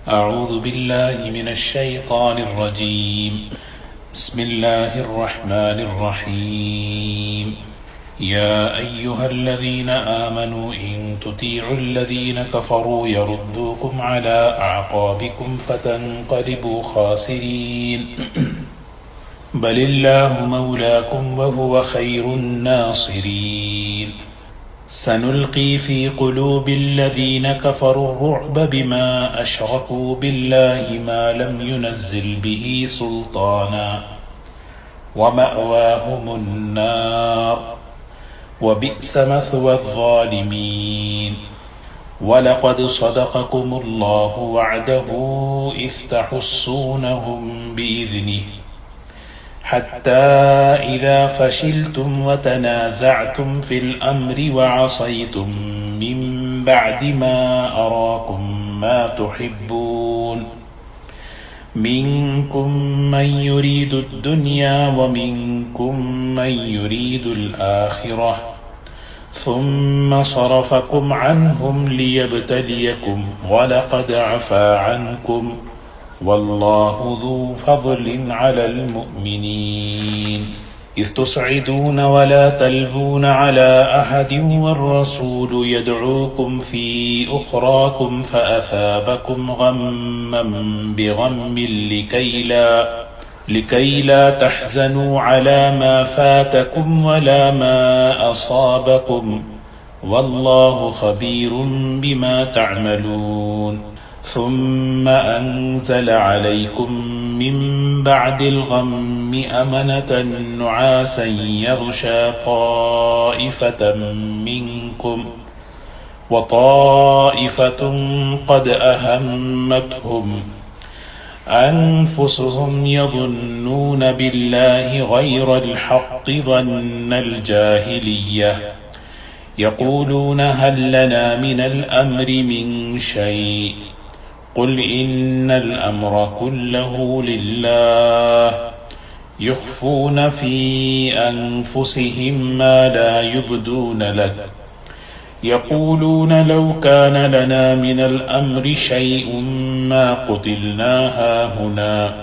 أعوذ بالله من الشيطان الرجيم. بسم الله الرحمن الرحيم. يا أيها الذين آمنوا إن تطيعوا الذين كفروا يردوكم على أعقابكم فتنقلبوا خاسرين. بل الله مولاكم وهو خير الناصرين. سنلقي في قلوب الذين كفروا الرعب بما أشركوا بالله ما لم ينزل به سلطانا ومأواهم النار وبئس مثوى الظالمين. ولقد صدقكم الله وعده إذ تحسونهم بإذنه حتى إذا فشلتم وتنازعتم في الأمر وعصيتم من بعد ما أراكم ما تحبون منكم من يريد الدنيا ومنكم من يريد الآخرة ثم صرفكم عنهم ليبتليكم ولقد عفا عنكم والله ذو فضل على المؤمنين. إذ تصعدون ولا تلوون على أحد والرسول يدعوكم في أخراكم فأثابكم غما بغم لكي لا تحزنوا على ما فاتكم ولا ما أصابكم والله خبير بما تعملون. ثم أنزل عليكم من بعد الغم أمنة نعاسا يغشى طائفة منكم وطائفة قد أهمتهم أنفسهم يظنون بالله غير الحق ظن الجاهلية يقولون هل لنا من الأمر من شيء قل إن الأمر كله لله يخفون في أنفسهم ما لا يبدون لك يقولون لو كان لنا من الأمر شيء ما قتلنا هاهنا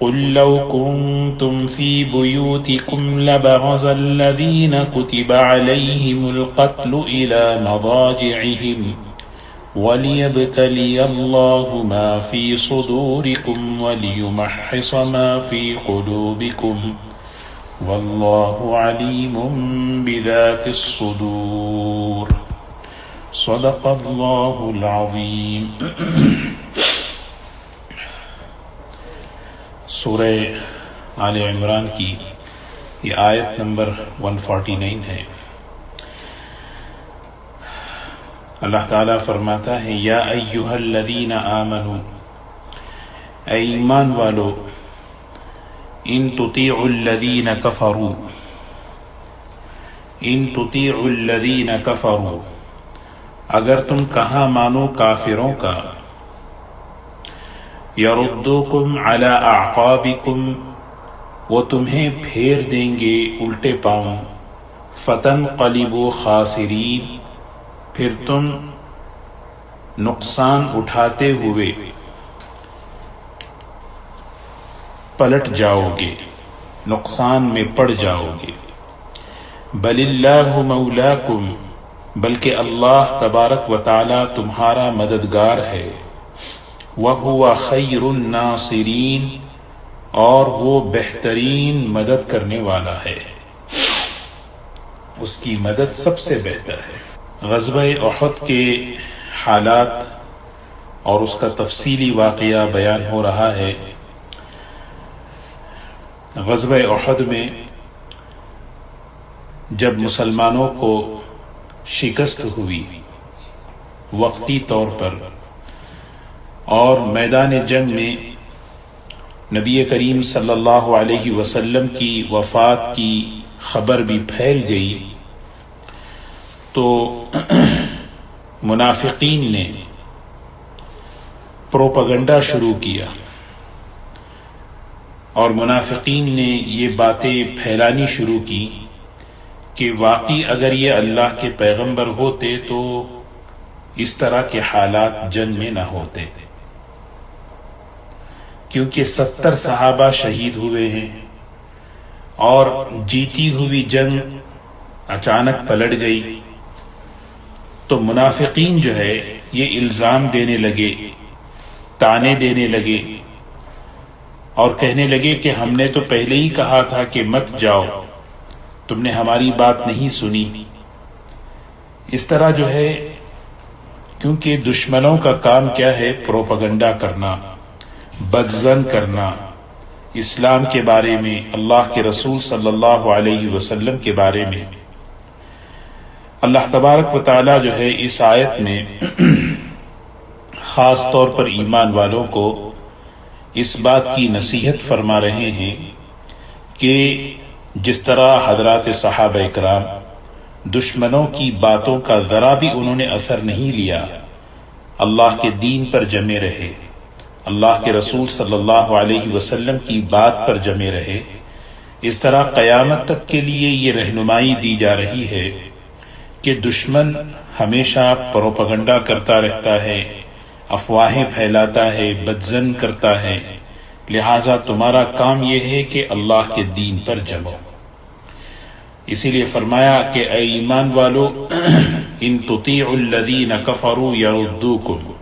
قل لو كنتم في بيوتكم لبرز الذين كتب عليهم القتل إلى مضاجعهم وليبتلي الله ما في صدوركم وليمحص ما في قلوبكم والله عليم بذات الصدور. صدق الله العظيم. سورہ آل عمران کی یہ آیت نمبر 149 ہے. اللہ تعالیٰ فرماتا ہے یا ایہا الذین آمنوا، اے ایمان والو، ان تطیعوا الذین کفروا، ان تطیعوا الذین کفروا، اگر تم کہا مانو کافروں کا، یردوکم علی اعقابکم، وہ تمہیں پھیر دیں گے الٹے پاؤں، فتنقلبوا خاسرین، پھر تم نقصان اٹھاتے ہوئے پلٹ جاؤ گے، نقصان میں پڑ جاؤ گے. بل اللہ مولاکم، بلکہ اللہ تبارک و تعالی تمہارا مددگار ہے. وَهُوَ خَيْرُ النَّاصِرِينَ، اور وہ بہترین مدد کرنے والا ہے، اس کی مدد سب سے بہتر ہے. غزوہ احد کے حالات اور اس کا تفصیلی واقعہ بیان ہو رہا ہے. غزوہ احد میں جب مسلمانوں کو شکست ہوئی وقتی طور پر، اور میدان جنگ میں نبی کریم صلی اللہ علیہ وسلم کی وفات کی خبر بھی پھیل گئی، تو منافقین نے پروپیگنڈا شروع کیا اور منافقین نے یہ باتیں پھیلانی شروع کی کہ واقعی اگر یہ اللہ کے پیغمبر ہوتے تو اس طرح کے حالات جنگ میں نہ ہوتے. کیونکہ 70 صحابہ شہید ہوئے ہیں اور جیتی ہوئی جنگ اچانک پلٹ گئی، تو منافقین جو ہے یہ الزام دینے لگے، تانے دینے لگے اور کہنے لگے کہ ہم نے تو پہلے ہی کہا تھا کہ مت جاؤ، تم نے ہماری بات نہیں سنی۔ اس طرح جو ہے، کیونکہ دشمنوں کا کام کیا ہے؟ پروپیگنڈا کرنا، بدظن کرنا، اسلام کے بارے میں، اللہ کے رسول صلی اللہ علیہ وسلم کے بارے میں۔ اللہ تبارک و تعالی جو ہے اس آیت میں خاص طور پر ایمان والوں کو اس بات کی نصیحت فرما رہے ہیں کہ جس طرح حضرات صحابہ اکرام دشمنوں کی باتوں کا ذرا بھی انہوں نے اثر نہیں لیا، اللہ کے دین پر جمے رہے، اللہ کے رسول صلی اللہ علیہ وسلم کی بات پر جمے رہے، اس طرح قیامت تک کے لیے یہ رہنمائی دی جا رہی ہے کہ دشمن ہمیشہ پروپیگنڈا کرتا رہتا ہے، افواہیں پھیلاتا ہے، بدظن کرتا ہے، لہٰذا تمہارا کام یہ ہے کہ اللہ کے دین پر جمو۔ اسی لیے فرمایا کہ اے ایمان والو ان تطیعوا الذین کفروا یردوکم،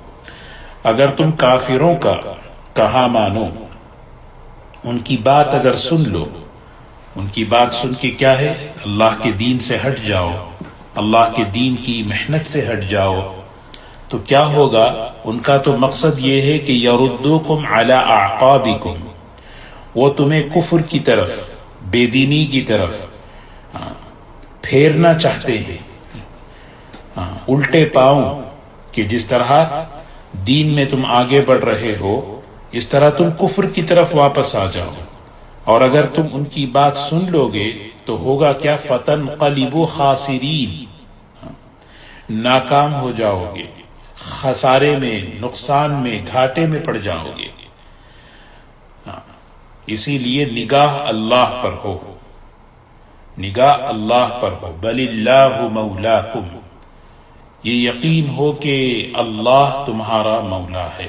اگر تم کافروں کا کہا مانو، ان کی بات اگر سن لو، ان کی بات سن کے کیا ہے؟ اللہ کے دین سے ہٹ جاؤ، اللہ کے دین کی محنت سے ہٹ جاؤ، تو کیا ہوگا؟ ان کا تو مقصد یہ ہے کہ یردوکم علی اعقابکم، وہ تمہیں کفر کی طرف، بے دینی کی طرف پھیرنا چاہتے ہیں، الٹے پاؤں، کہ جس طرح دین میں تم آگے بڑھ رہے ہو اس طرح تم کفر کی طرف واپس آ جاؤ، اور اگر تم ان کی بات سن لو گے تو ہوگا کیا؟ فتنقلبوا خاسرین، ناکام ہو جاؤ گے، خسارے میں، نقصان میں، گھاٹے میں پڑ جاؤ گے۔ اسی لیے نگاہ اللہ پر ہو، نگاہ اللہ پر ہو، بل اللہ مولاکم، یہ یقین ہو کہ اللہ تمہارا مولا ہے،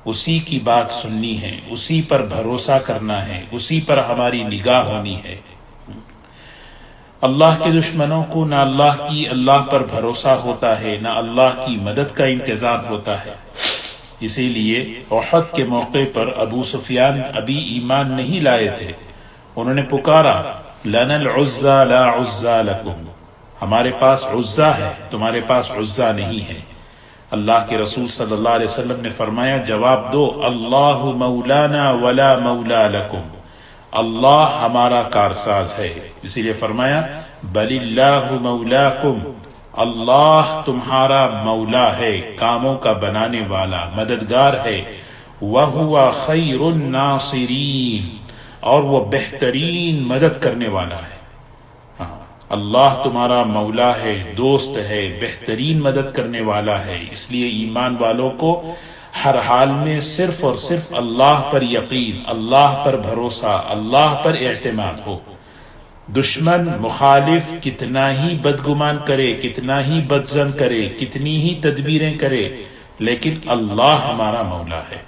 اسی کی بات سننی ہے، اسی پر بھروسہ کرنا ہے، اسی پر ہماری نگاہ ہونی ہے۔ اللہ کے دشمنوں کو نہ اللہ پر بھروسہ ہوتا ہے، نہ اللہ کی مدد کا انتظار ہوتا ہے۔ اسی لیے احد کے موقع پر ابو سفیان ابھی ایمان نہیں لائے تھے، انہوں نے پکارا لنا العزى لا عزى لكم، ہمارے پاس عزا ہے، تمہارے پاس عزا نہیں ہے۔ اللہ کے رسول صلی اللہ علیہ وسلم نے فرمایا جواب دو اللہ مولانا ولا مولا لکم، اللہ ہمارا کارساز ہے، اسی لیے فرمایا بل اللہ مولاکم، اللہ تمہارا مولا ہے، کاموں کا بنانے والا، مددگار ہے، وَهُوَ خَيْرُ النَّاصِرِينَ، اور وہ بہترین مدد کرنے والا ہے۔ اللہ تمہارا مولا ہے، دوست ہے، بہترین مدد کرنے والا ہے۔ اس لیے ایمان والوں کو ہر حال میں صرف اور صرف اللہ پر یقین، اللہ پر بھروسہ، اللہ پر اعتماد ہو۔ دشمن مخالف کتنا ہی بدگمان کرے، کتنا ہی بدظن کرے، کتنی ہی تدبیریں کرے، لیکن اللہ ہمارا مولا ہے۔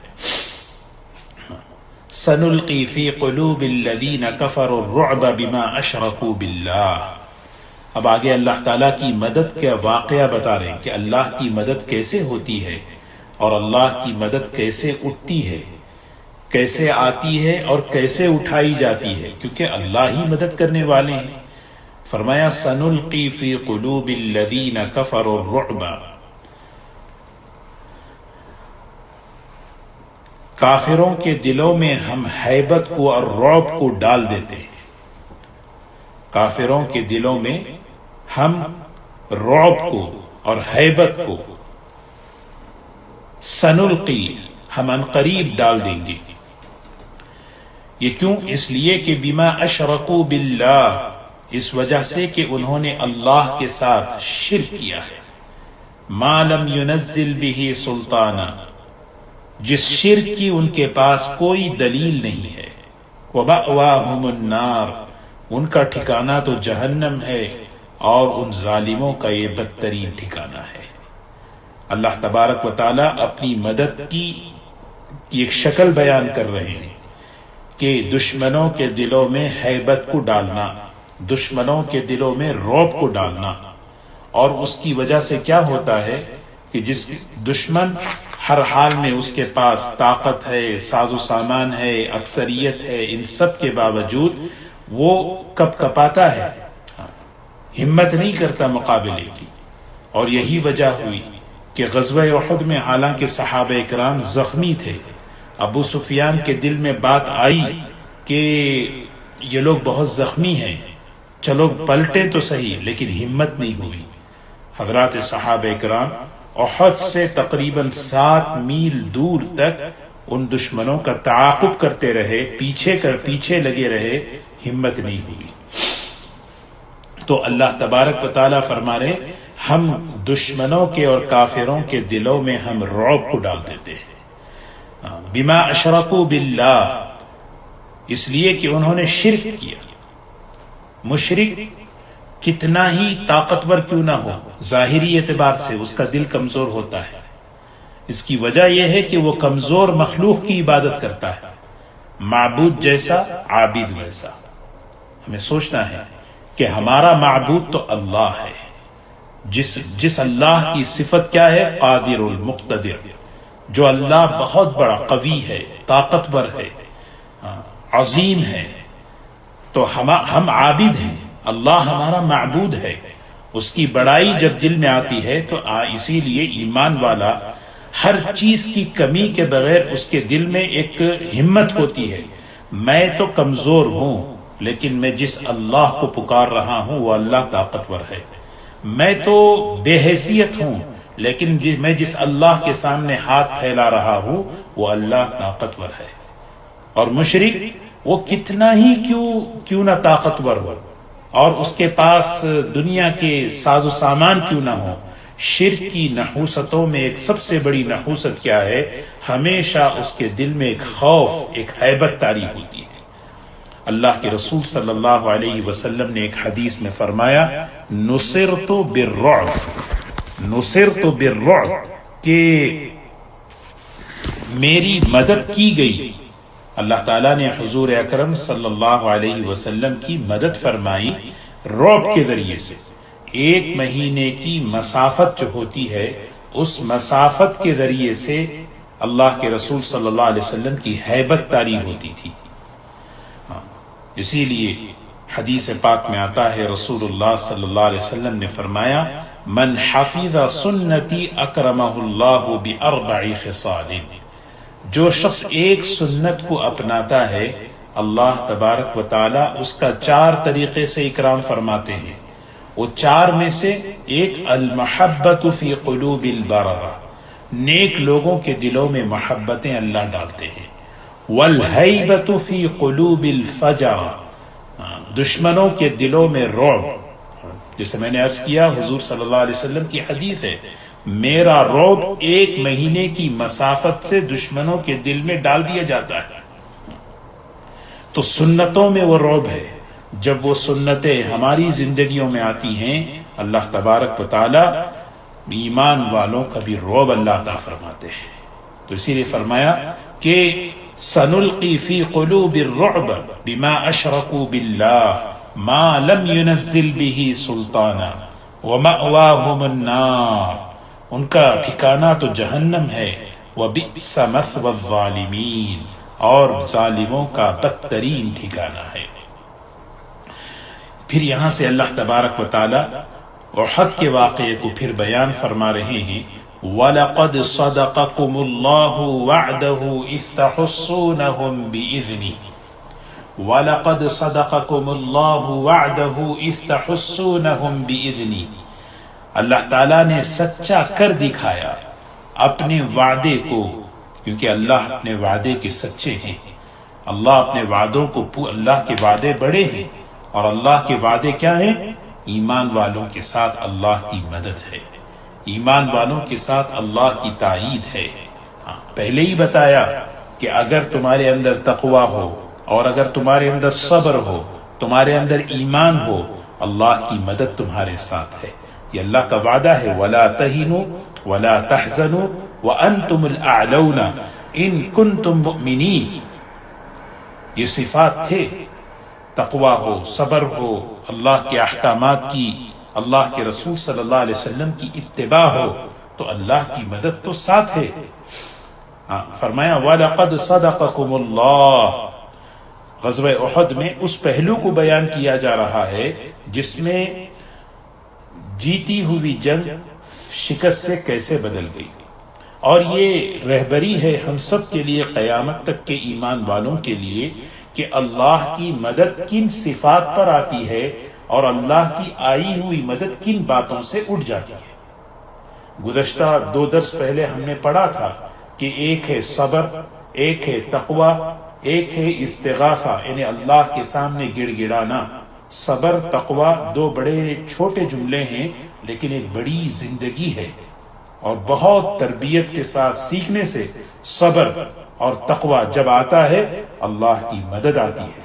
سنلقی فی قلوب الذین کفروا الرعب بما اشرکوا باللہ۔ اب آگے اللہ تعالیٰ کی مدد کا واقعہ بتا رہے ہیں کہ اللہ کی مدد کیسے ہوتی ہے اور اللہ کی مدد کیسے اٹھتی ہے، کیسے آتی ہے اور کیسے اٹھائی جاتی ہے، کیونکہ اللہ ہی مدد کرنے والے ہیں۔ فرمایا سنلقی فی قلوب الذین کفروا الرعب، کافروں کے دلوں میں ہم ہیبت کو اور رعب کو ڈال دیتے ہیں، کافروں کے دلوں میں ہم رعب کو اور ہیبت کو سنلقی، ہم عنقریب ڈال دیں گے۔ یہ کیوں؟ اس لیے کہ بما اشرکوا باللہ، اس وجہ سے کہ انہوں نے اللہ کے ساتھ شرک کیا ہے، ما لم ينزل به سلطانا، جس شرک کی ان کے پاس کوئی دلیل نہیں ہے، وَمَأْوَاهُمُ النَّارُ، ان کا ٹھکانہ تو جہنم ہے، اور ان ظالموں کا یہ بدترین ٹھکانہ ہے۔ اللہ تبارک و تعالی اپنی مدد کی کی ایک شکل بیان کر رہے ہیں کہ دشمنوں کے دلوں میں ہیبت کو ڈالنا، دشمنوں کے دلوں میں رعب کو ڈالنا. اور اس کی وجہ سے کیا ہوتا ہے کہ جس دشمن ہر حال میں اس کے پاس طاقت ہے، ساز و سامان ہے، اکثریت ہے، ان سب کے باوجود وہ کپ کپاتا ہے، ہمت نہیں کرتا مقابلے کی. اور یہی وجہ ہوئی کہ غزوہ احد میں حالانکہ صحابہ کرام زخمی تھے، ابو سفیان کے دل میں بات آئی کہ یہ لوگ بہت زخمی ہیں، چلو پلٹے تو صحیح، لیکن ہمت نہیں ہوئی. حضرات صحابہ کرام احد سے تقریباً 7 میل دور تک ان دشمنوں کا تعاقب کرتے رہے، پیچھے لگے رہے، ہمت نہیں ہوئی. تو اللہ تبارک و تعالیٰ فرما رہے ہم دشمنوں کے اور کافروں کے دلوں میں ہم رعب کو ڈال دیتے ہیں. بما اشرکوا باللہ، اس لیے کہ انہوں نے شرک کیا. مشرک کتنا ہی طاقتور کیوں نہ ہو، ظاہری اعتبار سے اس کا دل کمزور ہوتا ہے. اس کی وجہ یہ ہے کہ وہ کمزور مخلوق کی عبادت کرتا ہے. معبود جیسا عابد ویسا. ہمیں سوچنا ہے کہ ہمارا معبود تو اللہ ہے، جس اللہ کی صفت کیا ہے؟ قادر المقتدر. جو اللہ بہت بڑا قوی ہے، طاقتور ہے، عظیم ہے. تو ہم عابد ہیں، اللہ ہمارا معبود ہے. اس کی بڑائی جب دل میں آتی ہے تو اسی لیے ایمان والا ہر چیز کی کمی کے بغیر اس کے دل میں ایک ہمت ہوتی ہے. میں تو کمزور ہوں، لیکن میں جس اللہ کو پکار رہا ہوں وہ اللہ طاقتور ہے. میں تو بے حیثیت ہوں، لیکن میں جس اللہ کے سامنے ہاتھ پھیلا رہا ہوں وہ اللہ طاقتور ہے. اور مشرک وہ کتنا ہی کیوں نہ طاقتور ہو اور اس کے پاس دنیا کے ساز و سامان کیوں نہ ہو، شرک کی نحوستوں میں ایک سب سے بڑی نحوست کیا ہے؟ ہمیشہ اس کے دل میں ایک خوف، ایک ہیبت طاری ہوتی ہے. اللہ کے رسول صلی اللہ علیہ وسلم نے ایک حدیث میں فرمایا نصرت بالرعب، نصرت بالرعب، کہ میری مدد کی گئی. اللہ تعالیٰ نے حضور اکرم صلی اللہ علیہ وسلم کی مدد فرمائی رعب کے ذریعے سے. 1 مہینے کی مسافت جو ہوتی ہے، اس مسافت کے ذریعے سے اللہ کے رسول صلی اللہ علیہ وسلم کی ہیبت طاری ہوتی تھی. اسی لیے حدیث پاک میں آتا ہے رسول اللہ صلی اللہ علیہ وسلم نے فرمایا من حفظ سنتی اکرمہ اللہ باربع خصال، جو شخص ایک سنت کو اپناتا ہے اللہ تبارک و تعالی اس کا 4 طریقے سے اکرام فرماتے ہیں. وہ 4 میں سے ایک المحبت فی قلوب البررہ، نیک لوگوں کے دلوں میں محبتیں اللہ ڈالتے ہیں. والہیبت فی قلوب الفجرہ، دشمنوں کے دلوں میں رعب. جیسے میں نے عرض کیا حضور صلی اللہ علیہ وسلم کی حدیث ہے میرا رعب 1 مہینے کی مسافت سے دشمنوں کے دل میں ڈال دیا جاتا ہے. تو سنتوں میں وہ رعب ہے. جب وہ سنتیں ہماری زندگیوں میں آتی ہیں اللہ تبارک و تعالی ایمان والوں کا بھی رعب اللہ عطا فرماتے ہیں. تو اسی لیے فرمایا کہ سنلقی فی قلوب الرعب بما اشرکوا باللہ ما لم ينزل به سلطانا ومأواہم النار، ان کا ٹھکانہ تو جہنم ہے. وبئس مثوى الظالمین، اور ظالموں کا بدترین ٹھکانہ ہے. پھر یہاں سے اللہ تبارک و تعالی احد کے واقعے کو پھر بیان فرما رہے ہیں وَلَقَدْ صَدَقَكُمُ اللَّهُ وَعْدَهُ إِذْ تَحُسُّونَهُمْ بِإِذْنِهِ، وَلَقَدْ صَدَقَكُمُ اللَّهُ وَعْدَهُ إِذْ تَحُسُّونَهُمْ بِإِذْنِهِ، اللہ تعالیٰ نے سچا کر دکھایا اپنے وعدے کو، کیونکہ اللہ اپنے وعدے کے سچے ہیں. اللہ اپنے وعدوں کو، اللہ کے وعدے بڑے ہیں، اور اللہ کے وعدے کیا ہیں؟ ایمان والوں کے ساتھ اللہ کی مدد ہے، ایمان والوں کے ساتھ اللہ کی تائید ہے. پہلے ہی بتایا کہ اگر تمہارے اندر تقوی ہو اور اگر تمہارے اندر صبر ہو، تمہارے اندر ایمان ہو، اللہ کی مدد تمہارے ساتھ ہے. یہ اللہ کا وعدہ ہے وَلَا تَهِنُوا وَلَا تَحْزَنُوا وَأَنْتُمُ الْأَعْلَوْنَ، ان کنتم مؤمنین، یہ صفات تھے، تقوی ہو، صبر ہو، اللہ کے احکامات کی، اللہ کے رسول صلی اللہ علیہ وسلم کی اتباع ہو، تو اللہ کی مدد تو ساتھ ہے۔ فرمایا وَلَقَدْ صَدَقَكُمُ اللَّهُ، غزوہ احد میں اس پہلو کو بیان کیا جا رہا ہے جس میں جیتی ہوئی جنگ شکست سے کیسے بدل گئی، اور یہ رہبری ہے ہم سب کے لیے، قیامت تک کے ایمان والوں کے لیے، کہ اللہ کی مدد کن صفات پر آتی ہے اور اللہ کی آئی ہوئی مدد کن باتوں سے اٹھ جاتی ہے۔ گزشتہ 2 درس پہلے ہم نے پڑھا تھا کہ ایک ہے صبر، ایک ہے تقوی، ایک ہے استغاثہ، یعنی اللہ کے سامنے گڑ گڑانا۔ صبر، تقوی 2 بڑے چھوٹے جملے ہیں، لیکن ایک بڑی زندگی ہے، اور بہت تربیت کے ساتھ سیکھنے سے صبر اور تقوی جب آتا ہے اللہ کی مدد آتی ہے۔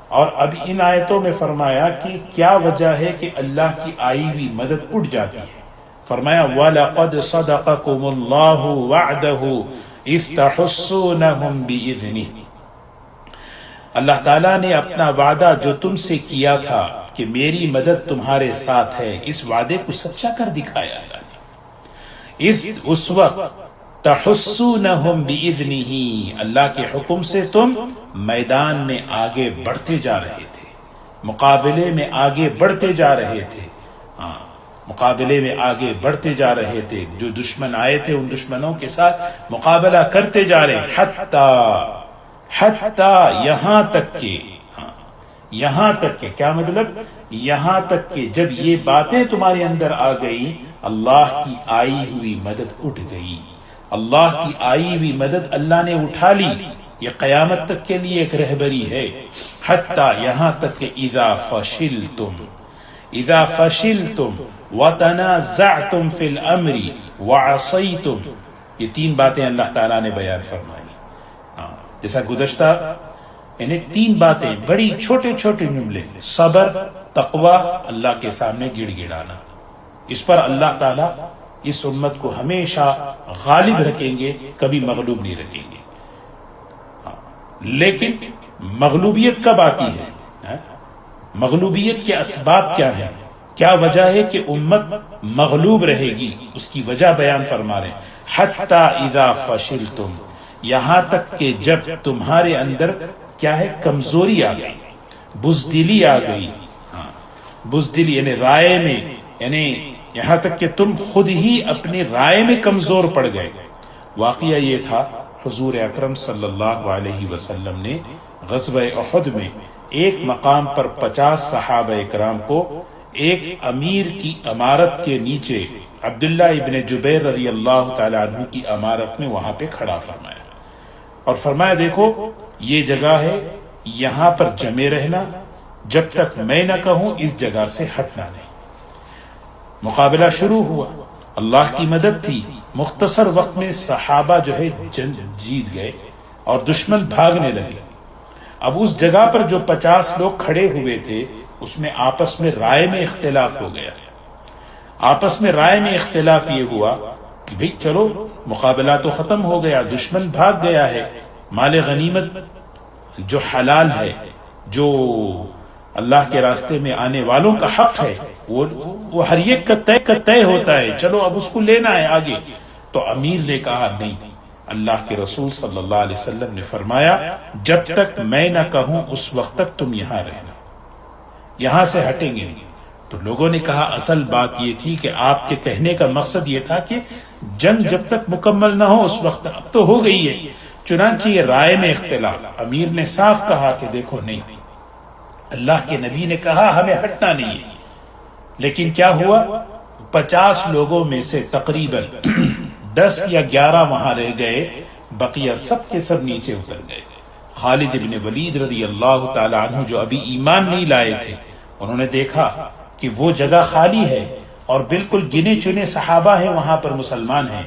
اور اب ان آیتوں میں فرمایا کہ کیا وجہ ہے کہ اللہ کی آئی ہوئی مدد اٹھ جاتی ہے۔ فرمایا وَلَقَدْ صَدَقَكُمُ اللَّهُ وَعْدَهُ إِذْ تَحُسُّونَهُمْ بِإِذْنِهِ، اللہ تعالیٰ نے اپنا وعدہ جو تم سے کیا تھا کہ میری مدد تمہارے ساتھ ہے، اس وعدے کو سچا کر دکھایا اللہ نے۔ اس وقت تحسونہم بِإِذْنِهِ، اللہ کے حکم سے تم میدان میں آگے بڑھتے جا رہے تھے، مقابلے میں آگے بڑھتے جا رہے تھے، مقابلے میں آگے بڑھتے جا رہے تھے، جو دشمن آئے تھے ان دشمنوں کے ساتھ مقابلہ کرتے جا رہے، حتی یہاں تک کہ کیا مطلب؟ یہاں تک کہ جب یہ باتیں تمہارے اندر آ گئی، اللہ کی آئی ہوئی مدد اٹھ گئی، اللہ کی آئی ہوئی مدد اللہ نے اٹھا لی۔ یہ قیامت تک کے لیے ایک رہبری ہے۔ حتی یہاں تک کہ اذا فشلتم وتنازعتم فی الامر وعصیتم، یہ 3 باتیں اللہ تعالیٰ نے بیان فرمائی۔ جیسا گزشتہ یعنی 3 باتیں، بڑی چھوٹے چھوٹے جملے، صبر، تقوی، اللہ کے سامنے گڑ گڑانا، اس پر اللہ تعالیٰ اس امت کو ہمیشہ غالب رکھیں گے، کبھی مغلوب نہیں رکھیں گے۔ لیکن مغلوبیت کب آتی ہے؟ مغلوبیت کے اسباب کیا ہیں؟ کیا وجہ ہے کہ امت مغلوب رہے گی؟ اس کی وجہ بیان فرما رہے ہیں۔ حتی اذا فشلتم، یہاں تک کہ جب تمہارے اندر کیا ہے؟ کمزوری آ گئی، بزدلی آ گئی، بزدلی یعنی رائے میں، یعنی یہاں تک کہ تم خود ہی اپنی رائے میں کمزور پڑ گئے۔ واقعہ یہ تھا، حضور اکرم صلی اللہ علیہ وسلم نے غزوہ احد میں ایک مقام پر 50 صحابہ اکرام کو ایک امیر کی عمارت کے نیچے، عبداللہ ابن جبیر رضی اللہ تعالی عنہ کی عمارت میں وہاں پہ کھڑا فرمایا، اور فرمایا دیکھو یہ جگہ ہے، یہاں پر جمے رہنا، جب تک میں نہ کہوں اس جگہ سے ہٹنا نہیں۔ مقابلہ شروع ہوا، اللہ کی مدد تھی، مختصر وقت میں صحابہ جو ہے جیت گئے اور دشمن بھاگنے لگے۔ اب اس جگہ پر جو 50 لوگ کھڑے ہوئے تھے، اس میں آپس میں رائے میں اختلاف ہو گیا۔ آپس میں رائے میں اختلاف یہ ہوا کہ بھئی چلو مقابلہ تو ختم ہو گیا، دشمن بھاگ گیا ہے، مال غنیمت جو حلال ہے، جو اللہ کے راستے میں آنے والوں کا حق ہے، وہ ہر ایک کا طے ہوتا ہے، چلو اب اس کو لینا ہے آگے۔ تو امیر نے کہا نہیں، اللہ کے رسول صلی اللہ علیہ وسلم نے فرمایا جب تک میں نہ کہوں اس وقت تک تم یہاں رہنا، یہاں سے ہٹیں گے نہیں۔ تو لوگوں نے کہا اصل بات یہ تھی کہ آپ کے کہنے کا مقصد یہ تھا کہ جنگ جب تک مکمل نہ ہو اس وقت، اب تو ہو گئی ہے، چنانچہ یہ رائے میں اختلاف۔ امیر نے صاف کہا کہ دیکھو نہیں، اللہ کے نبی نے کہا ہمیں ہٹنا نہیں ہے، لیکن کیا ہوا، 50 لوگوں میں سے تقریباً 10 یا 11 وہاں رہ گئے، بقیہ سب کے سب نیچے اتر گئے۔ خالد ابن ولید رضی اللہ تعالی عنہ جو ابھی ایمان نہیں لائے تھے، انہوں نے دیکھا کہ وہ جگہ خالی ہے اور بالکل گنے چنے صحابہ ہیں وہاں پر، مسلمان ہیں،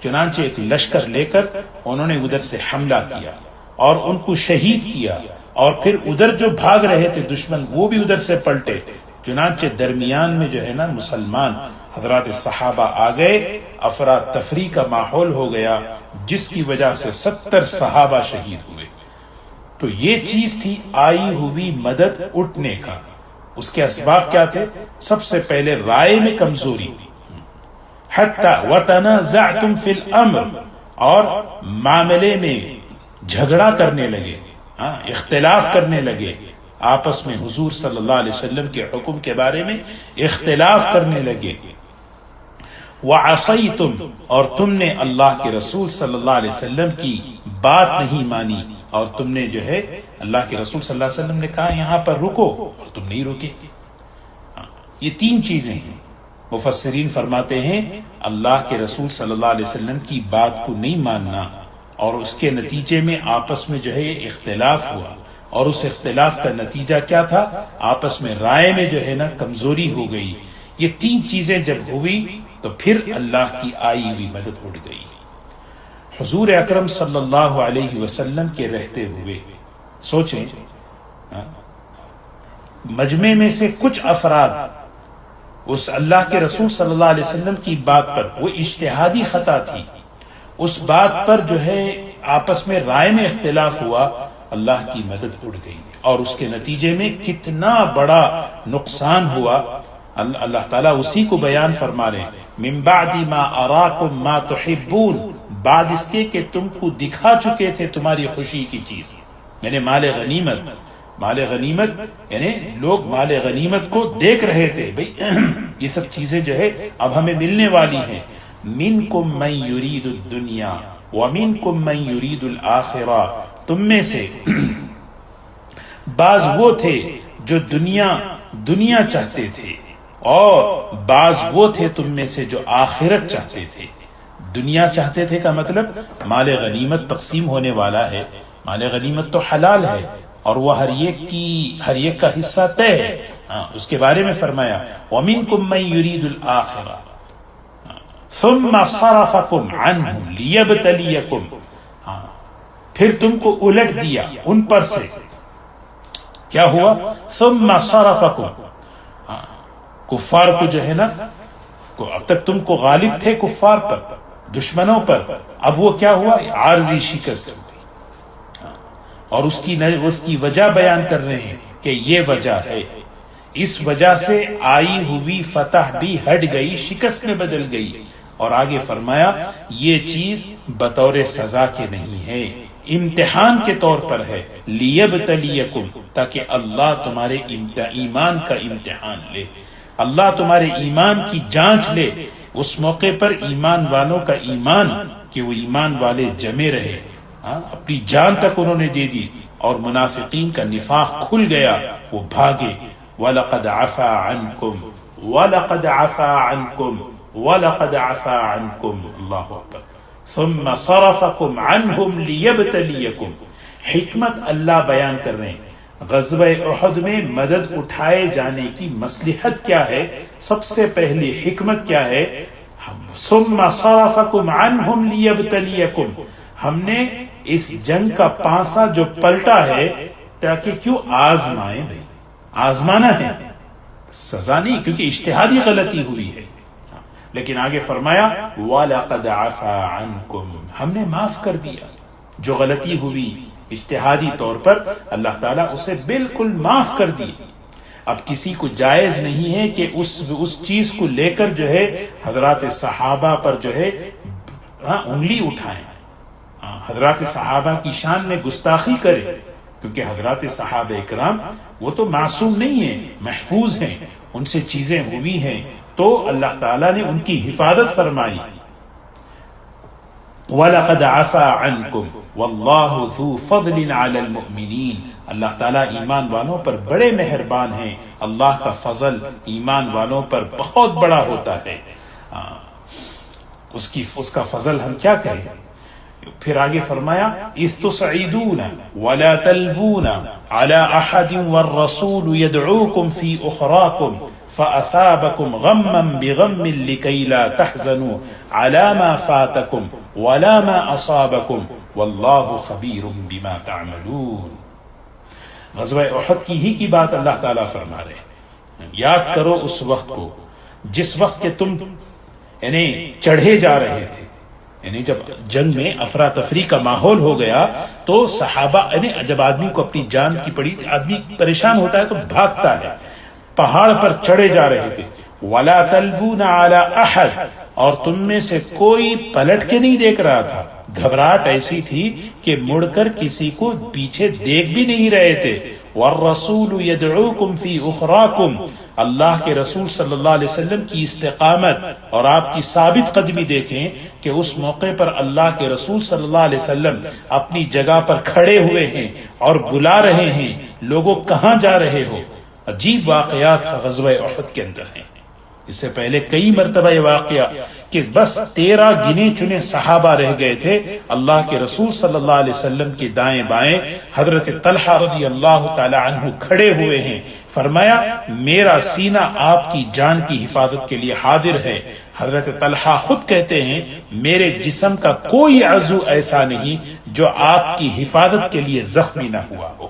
چنانچہ ایک لشکر لے کر انہوں نے ادھر سے حملہ کیا اور ان کو شہید کیا، اور پھر ادھر جو بھاگ رہے تھے دشمن وہ بھی ادھر سے پلٹے، چنانچہ درمیان میں جو ہے نا مسلمان حضرات صحابہ آ گئے، افراتفری کا ماحول ہو گیا، جس کی وجہ سے 70 صحابہ شہید ہوئے۔ تو یہ چیز تھی آئی ہوئی مدد اٹھنے کا۔ اس کے اسباب کیا تھے؟ سب سے پہلے رائے میں کمزوری، حتی وتنازعتم فی الامر، اور معاملے میں جھگڑا کرنے لگے، اختلاف کرنے لگے، آپس میں حضور صلی اللہ علیہ وسلم کے حکم کے بارے میں اختلاف کرنے لگے۔ وعصیتم، اور تم نے اللہ کے رسول صلی اللہ علیہ وسلم کی بات نہیں مانی، اور تم نے جو ہے اللہ کے رسول صلی اللہ علیہ وسلم نے کہا یہاں پر رکو اور تم نہیں رکے۔ یہ تین چیزیں ہیں۔ مفسرین فرماتے ہیں اللہ کے رسول صلی اللہ علیہ وسلم کی بات کو نہیں ماننا، اور اس کے نتیجے میں آپس میں جو ہے اختلاف ہوا، اور اس اختلاف کا نتیجہ کیا تھا؟ آپس میں رائے میں جو ہے نا کمزوری ہو گئی۔ یہ تین چیزیں جب ہوئی تو پھر اللہ کی آئی ہوئی مدد اٹھ گئی۔ حضور اکرم صلی اللہ علیہ وسلم کے رہتے ہوئے سوچیں، مجمع میں سے کچھ افراد اس اللہ کے رسول صلی اللہ علیہ وسلم کی بات پر، وہ اجتہادی خطا تھی، اس بات پر جو ہے آپس میں رائے میں اختلاف ہوا، اللہ کی مدد اڑ گئی، اور اس کے نتیجے میں کتنا بڑا نقصان ہوا۔ اللہ تعالیٰ اسی کو بیان فرما رہے ہیں، من بعد ما اراکم ما تحبون، بعد اس کے کہ تم کو دکھا چکے تھے تمہاری خوشی کی چیز، یعنی مال غنیمت۔ مال غنیمت یعنی لوگ مال غنیمت کو دیکھ رہے تھے، بھئی یہ سب چیزیں جو ہے اب ہمیں ملنے والی ہیں۔ منکم من یرید الدنیا ومنکم من یرید الآخرہ، تم میں سے بعض وہ تھے جو دنیا چاہتے تھے، اور بعض وہ تھے تم میں سے جو آخرت چاہتے تھے۔ دنیا چاہتے تھے کا مطلب مال غنیمت تقسیم ہونے والا ہے، مال غنیمت تو حلال ہے، اور وہ ہر ایک کا حصہ طے ہے، اس کے بارے میں فرمایا وَمِنْكُمْ مَنْ يُرِيدُ الْآخِرَةَ ثُمَّ صَرَفَكُمْ عَنْهُمْ لِيَبْتَلِيَكُمْ، پھر تم کو الٹ دیا ان پر سے، کیا ہوا؟ ثُمَّ صَرَفَكُمْ، کفار کو جو ہے نا، اب تک تم کو غالب تھے کفار پر، دشمنوں پر، اب وہ کیا ہوا؟ عارضی شکست، اور اس کی وجہ بیان کر رہے ہیں کہ یہ وجہ ہے، اس وجہ سے آئی ہوئی فتح بھی ہٹ گئی، شکست میں بدل گئی، اور آگے فرمایا یہ چیز بطور سزا کے نہیں ہے، امتحان کے طور پر ہے، لیبتلیکم، تاکہ اللہ تمہارے ایمان کا امتحان لے، اللہ تمہارے ایمان کی جانچ لے۔ اس موقع پر ایمان والوں کا ایمان، کہ وہ ایمان والے جمے رہے، اپنی جان تک انہوں نے دے دی، اور منافقین کا نفاق کھل گیا، وہ بھاگے۔ وَلَقَدْ عَفَا عَنْكُمْ وَلَقَدْ عَفَا عَنْكُمْ وَلَقَدْ عَفَا عَنْكُمْ، اللہ اکبر، ثُمَّ صَرَفَكُمْ عَنْهُمْ لِيَبْتَلِيَكُمْ۔ حکمت اللہ بیان کر رہے ہیں، غزوہ احد میں مدد اٹھائے جانے کی مصلحت کیا ہے؟ سب سے پہلی حکمت کیا ہے؟ ثُمَّ صَرَفَكُمْ عَنْهُمْ لِيَبْتَلِيَكُمْ، ہم نے اس جنگ کا پانسا جو پلٹا ہے تاکہ کیوں؟ آزمائیں، بھائی آزمانا ہے، سزا نہیں، کیونکہ اجتہادی غلطی ہوئی ہے۔ لیکن آگے فرمایا وَلَقَدْ عَفَا عَنْكُمْ، ہم نے معاف کر دیا، جو غلطی ہوئی اجتہادی طور پر اللہ تعالیٰ اسے بالکل معاف کر دی۔ اب کسی کو جائز نہیں ہے کہ اس چیز کو لے کر جو ہے حضرات صحابہ پر جو ہے انگلی اٹھائیں، حضرات صحابہ کی شان میں گستاخی کرے، کیونکہ حضرات صحابہ اکرام وہ تو معصوم نہیں ہیں، محفوظ ہیں، ان سے چیزیں ہوئی ہیں، تو اللہ تعالیٰ نے ان کی حفاظت فرمائی۔ وَلَقَدْ عَفَا عَنْكُمْ وَاللَّهُ ذُو فَضْلٍ عَلَى الْمُؤْمِنِينَ، اللہ تعالیٰ ایمان والوں پر بڑے مہربان ہیں، اللہ کا فضل ایمان والوں پر بہت بڑا ہوتا ہے، اس کا فضل ہم کیا کہیں۔ پھر آگے فرمایا اِذْ تُصْعِدُونَ وَلَا تَلْوُونَ عَلَىٰ أَحَدٍ وَالرَّسُولُ يَدْعُوكُمْ فِي أُخْرَاكُمْ فَأَثَابَكُمْ غَمًّا بِغَمٍّ لِكَيْ لَا تَحْزَنُوا عَلَىٰ مَا فَاتَكُمْ وَلَا مَا أَصَابَكُمْ وَاللَّهُ خَبِيرٌ بِمَا تَعْمَلُونَ۔ غزوہ احد کی ہی کی بات اللہ تعالیٰ فرما رہے ہیں، یاد کرو اس وقت کو جس وقت کہ تم یعنی چڑھے جا رہے تھے، یعنی جب جنگ میں افراتفری کا ماحول ہو گیا تو صحابہ، یعنی جب آدمی کو اپنی جان کی پڑی، آدمی پریشان ہوتا ہے تو بھاگتا ہے، پہاڑ پر چڑھے جا رہے تھے۔ وَلَا تَلْوُونَ عَلَىٰ أَحَدٍ، اور تم میں سے کوئی پلٹ کے نہیں دیکھ رہا تھا، گھبراہٹ ایسی تھی کہ مڑ کر کسی کو پیچھے دیکھ بھی نہیں رہے تھے۔ وَالرَّسُولُ يَدْعُوكُمْ فِي أُخْرَاكُمْ، اللہ کے رسول صلی اللہ علیہ وسلم کی استقامت اور آپ کی ثابت قدمی دیکھیں کہ اس موقع پر اللہ کے رسول صلی اللہ علیہ وسلم اپنی جگہ پر کھڑے ہوئے ہیں اور بلا رہے ہیں، لوگوں کہاں جا رہے ہو۔ عجیب واقعات غزوہ احد کے اندر ہیں۔ اس سے پہلے کئی مرتبہ یہ واقعہ کہ بس 13 گنے چنے صحابہ رہ گئے تھے، اللہ کے رسول صلی اللہ علیہ وسلم کے دائیں بائیں حضرت طلحہ رضی اللہ تعالی عنہ کھڑے ہوئے ہیں۔ فرمایا میرا سینہ آپ کی جان کی حفاظت کے لیے حاضر ہے۔ حضرت طلحہ خود کہتے ہیں میرے جسم کا کوئی عضو ایسا نہیں جو آپ کی حفاظت کے لیے زخمی نہ ہوا ہو۔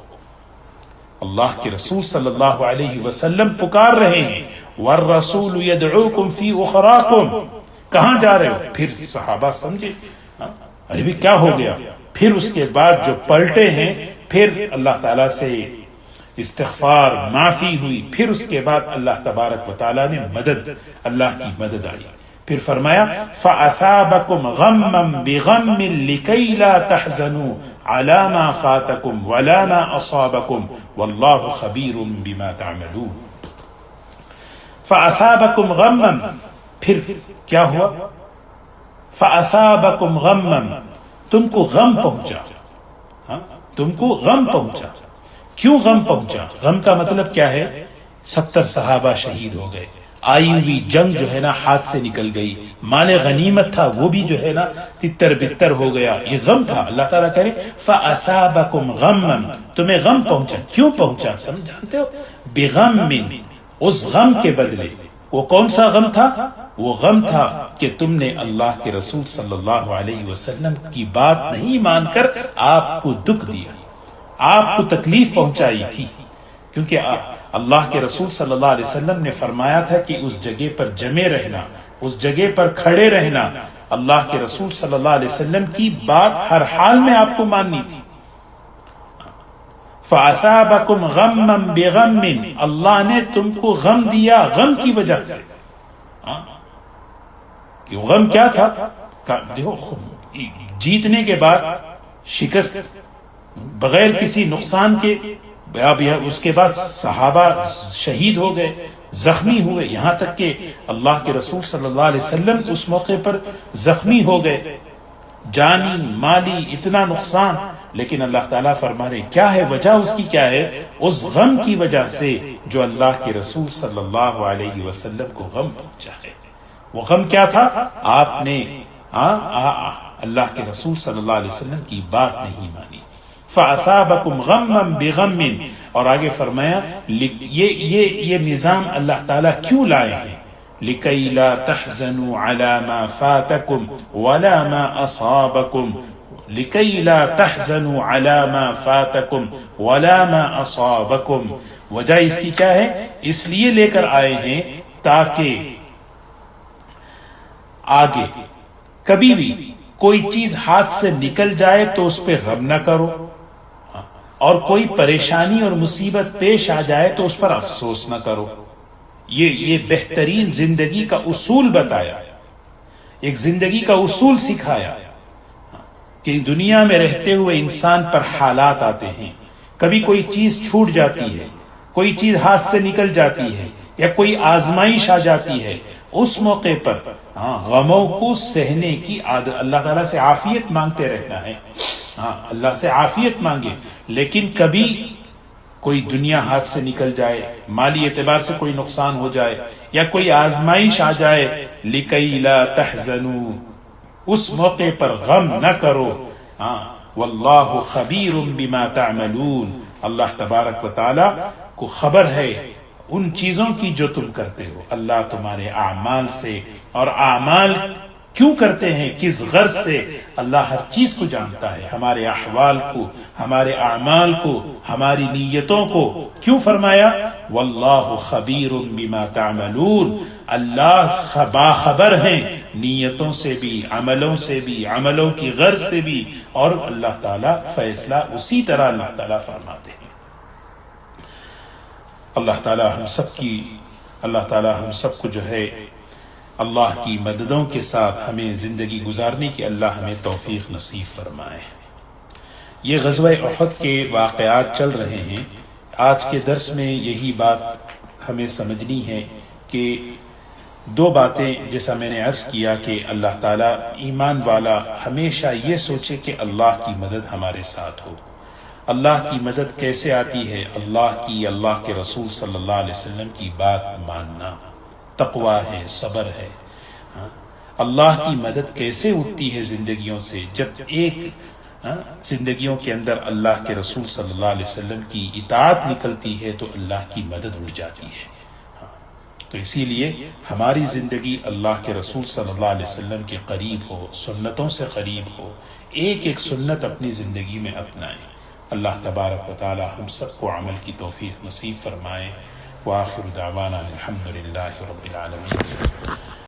اللہ کے رسول صلی اللہ علیہ وسلم پکار رہے ہیں، والرسول یدعوکم فی اخراکم، کہاں جا رہے ہو؟ پھر صحابہ سمجھے ارے بھی کیا ہو گیا؟ پھر اس کے بعد جو پلٹے ہیں، پھر اللہ تعالیٰ سے استغفار معافی ہوئی، پھر اس کے بعد اللہ تبارک و تعالیٰ نے مدد، اللہ کی مدد آئی۔ پھر فرمایا فَأَثَابَكُمْ غَمًّا بِغَمٍّ لِكَيْ لَا تَحْزَنُوا عَلَى مَا فَاتَكُمْ وَلَا مَا أَصَابَكُمْ وَاللَّهُ خَبِيرٌ بِمَا تَعْمَلُونَ۔ فَأَثَابَكُمْ غَمًّا، پھر کیا ہوا؟ فَأَثَابَكُمْ غَمًّا، تم کو غم پہنچا، تم کو غم پہنچا۔ کیوں غم پہنچا؟ غم کا مطلب کیا ہے؟ 70 صحابہ شہید ہو گئے، آئی ہوئی جنگ جو ہے نا ہاتھ سے نکل گئی، مال غنیمت تھا وہ بھی جو ہے نا تتر بتر ہو گیا، یہ غم تھا۔ اللہ تعالیٰ کہہ رہے فَأَثَابَكُمْ غَمًّا، تمہیں غم پہنچا۔ کیوں پہنچا سمجھانتے ہو؟ بِغَمٍ، اس غم کے بدلے۔ وہ کون سا غم تھا؟ وہ غم تھا کہ تم نے اللہ کے رسول صلی اللہ علیہ وسلم کی بات نہیں مان کر آپ کو دکھ دیا، آپ کو تکلیف پہنچائی تھی، کیونکہ اللہ کے رسول صلی اللہ علیہ وسلم نے فرمایا تھا کہ اس جگہ پر جمے رہنا، اس جگہ پر کھڑے رہنا، اللہ کے رسول صلی اللہ علیہ وسلم کی بات ہر حال میں آپ کو ماننی تھی۔ فَأَثَابَكُمْ غَمًّا بِغَمٍ، اللہ نے تم کو غم دیا غم کی وجہ سے۔ کہ غم کیا تھا؟ دیکھو جیتنے کے بعد شکست بغیر کسی نقصان کے، اس کے بعد صحابہ شہید ہو گئے، زخمی ہوئے، یہاں تک کہ اللہ کے رسول صلی اللہ علیہ وسلم اس موقع پر زخمی ہو گئے، جانی مالی اتنا نقصان، لیکن اللہ تعالیٰ فرما رہے کیا ہے وجہ اس کی؟ کیا ہے؟ اس غم کی وجہ سے جو اللہ کے رسول صلی اللہ علیہ وسلم کو غم پہنچا ہے۔ وہ غم کیا تھا؟ آپ نے اللہ کے رسول صلی اللہ علیہ وسلم کی بات نہیں مانی۔ فَأَثَابَكُمْ غَمًّا بِغَمٍ، اور آگے فرمایا یہ نظام اللہ تعالیٰ کیوں لائے ہیں؟ لِكَيْ لَا تَحْزَنُوا عَلَى مَا فَاتَكُمْ وَلَا مَا أَصَابَكُمْ، لِكَيْ لَا تَحْزَنُوا عَلَى مَا فَاتَكُمْ وَلَا مَا أَصَابَكُمْ، وجہ اس کی کیا ہے؟ اس لیے لے کر آئے ہیں تاکہ آگے کبھی بھی کوئی چیز ہاتھ سے نکل جائے تو اس پہ غم نہ کرو، اور کوئی پریشانی اور مصیبت پیش آ جائے تو اس پر افسوس نہ کرو۔ یہ بہترین زندگی کا اصول بتایا، ایک زندگی کا اصول سکھایا کہ دنیا میں رہتے ہوئے انسان پر حالات آتے ہیں، کبھی کوئی چیز چھوٹ جاتی ہے، کوئی چیز ہاتھ سے نکل جاتی ہے، یا کوئی آزمائش آ جاتی ہے، اس موقع پر غموں کو سہنے کی عادت، اللہ تعالیٰ سے عافیت مانگتے رہنا ہے۔ اللہ سے عافیت مانگے، لیکن کبھی کوئی دنیا ہاتھ سے نکل جائے، مالی اعتبار سے کوئی نقصان ہو جائے، یا کوئی آزمائش آ جائے، لِكَيْ لَا تَحْزَنُوا، اس موقع پر غم نہ کرو۔ وَاللَّهُ خَبِيرٌ بِمَا تَعْمَلُونَ، اللہ تبارک و تعالیٰ کو خبر ہے ان چیزوں کی جو تم کرتے ہو، اللہ تمہارے اعمال سے اور اعمال کیوں کرتے ہیں، کس غرض سے؟ اللہ ہر چیز کو جانتا ہے، ہمارے احوال کو، ہمارے اعمال کو، ہماری نیتوں کو۔ کیوں فرمایا واللہ خبیر بما تعملون، اللہ باخبر ہیں نیتوں سے بھی، عملوں سے بھی، عملوں کی غرض سے بھی، اور اللہ تعالیٰ فیصلہ اسی طرح اللہ تعالیٰ فرماتے ہیں۔ اللہ تعالیٰ ہم سب کو جو ہے اللہ کی مددوں کے ساتھ ہمیں زندگی گزارنے کی اللہ ہمیں توفیق نصیب فرمائے۔ یہ غزوہ احد کے واقعات چل رہے ہیں۔ آج کے درس میں یہی بات ہمیں سمجھنی ہے کہ دو باتیں، جیسا میں نے عرض کیا کہ اللہ تعالیٰ ایمان والا ہمیشہ یہ سوچے کہ اللہ کی مدد ہمارے ساتھ ہو۔ اللہ کی مدد کیسے آتی ہے؟ اللہ کے رسول صلی اللہ علیہ وسلم کی بات ماننا، تقوی ہے، صبر ہے۔ اللہ کی مدد کیسے اٹھتی ہے زندگیوں سے؟ جب ایک زندگیوں کے اندر اللہ کے رسول صلی اللہ علیہ وسلم کی اطاعت نکلتی ہے تو اللہ کی مدد اٹھ جاتی ہے۔ تو اسی لیے ہماری زندگی اللہ کے رسول صلی اللہ علیہ وسلم کے قریب ہو، سنتوں سے قریب ہو، ایک ایک سنت اپنی زندگی میں اپنائیں۔ اللہ تبارک و تعالی ہم سب کو عمل کی توفیق نصیب فرمائے۔ وآخر دعوانا الحمد للہ رب العالمین۔